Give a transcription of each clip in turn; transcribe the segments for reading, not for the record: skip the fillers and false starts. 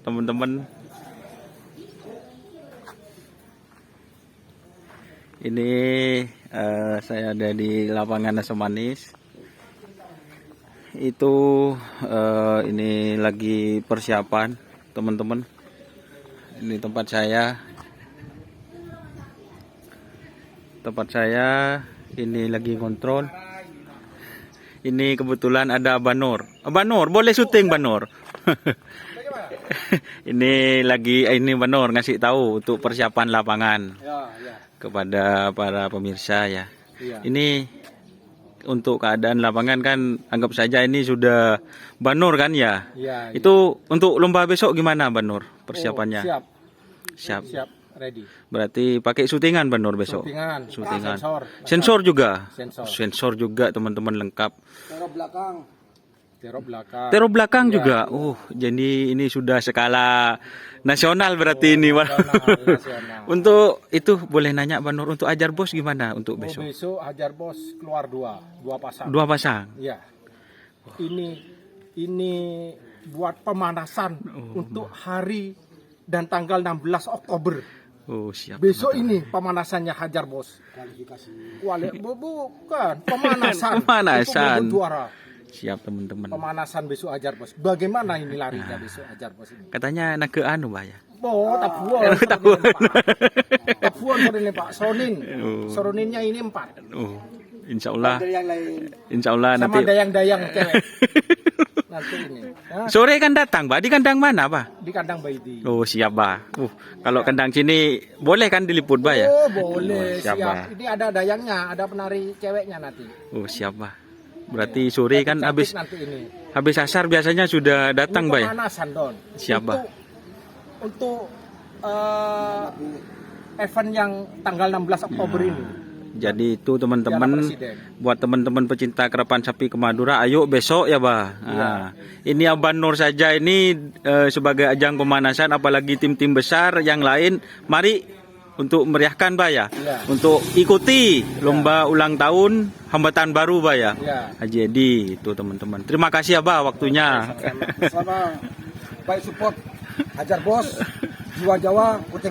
teman-teman. Ini saya ada di lapangan Nasi Manis. Itu ini lagi persiapan, teman-teman. Ini tempat saya. Ini lagi kontrol. Ini kebetulan ada Banur. Banur, boleh syuting Banur. Ini Banur ngasih tahu untuk persiapan lapangan kepada para pemirsa ya. Ini untuk keadaan lapangan kan anggap saja ini sudah Banur kan ya. Itu untuk lomba besok gimana Banur persiapannya? Siap. Ready. Berarti pakai syutingan Banur besok. Syutingan. Sensor juga. Sensor juga teman-teman lengkap. Teror belakang juga. Jadi ini sudah skala nasional berarti ini. Nasional. Untuk itu boleh nanya Banur, untuk ajar bos gimana untuk besok? Besok ajar bos keluar dua pasang. Dua pasang. Iya. Ini buat pemanasan untuk hari dan tanggal 16 Oktober. Siap. Besok ini pemanasannya hajar bos. Bukan pemanasan. Pemanasan. Untuk juara. Siap teman-teman. Pemanasan besok hajar bos. Bagaimana ini larinya besok hajar bos ini? Katanya nak ke anu Pak ya. Tabuan ini Pak Sonin. Soninnya ini 4. Insya Allah Sama nanti. dayang-dayang cewek. Nanti ini. Sore kan datang Pak, di kandang mana Pak? Di kandang Baidi. Siap Pak. Kalau kandang sini boleh kan diliput Pak ya? Boleh. Siap Pak. Ini ada dayangnya, ada penari ceweknya nanti. Siap Pak. Berarti sore kan habis asar biasanya sudah datang Pak ya? Pemanasan Don. Siap Pak. Untuk event yang tanggal 16 Oktober ini. Jadi itu teman-teman, buat teman-teman pecinta kerapan sapi ke Madura, ayo besok ya Bah. Ini Abang Nur saja ini sebagai ajang pemanasan, apalagi tim-tim besar yang lain, mari untuk meriahkan Bah ya. Untuk ikuti lomba ulang tahun hambatan baru Bah ya. Haji Edi itu teman-teman. Terima kasih ya Bah waktunya. Sama baik support ajar bos. Jiwa Jawa Kucing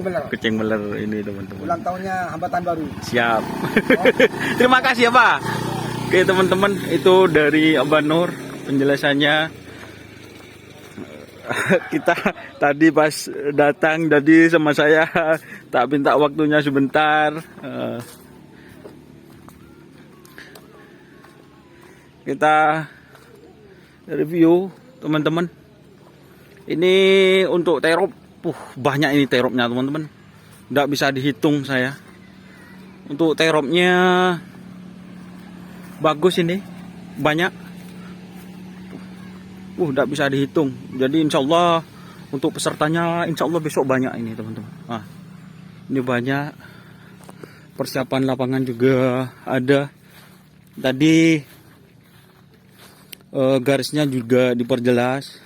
Beler ini teman-teman. Ulang tahunnya hambatan baru. Siap. Terima kasih ya Pak. Oke teman-teman, itu dari Abang Nur penjelasannya. Kita tadi pas datang tadi sama saya tak minta waktunya sebentar. Kita review teman-teman. Ini untuk terop. Banyak ini teropnya teman-teman. Nggak bisa dihitung saya. Untuk teropnya bagus ini. Banyak. Nggak bisa dihitung. Jadi insya Allah untuk pesertanya insya Allah besok banyak ini teman-teman. Ini banyak. Persiapan lapangan juga ada. Tadi garisnya juga diperjelas.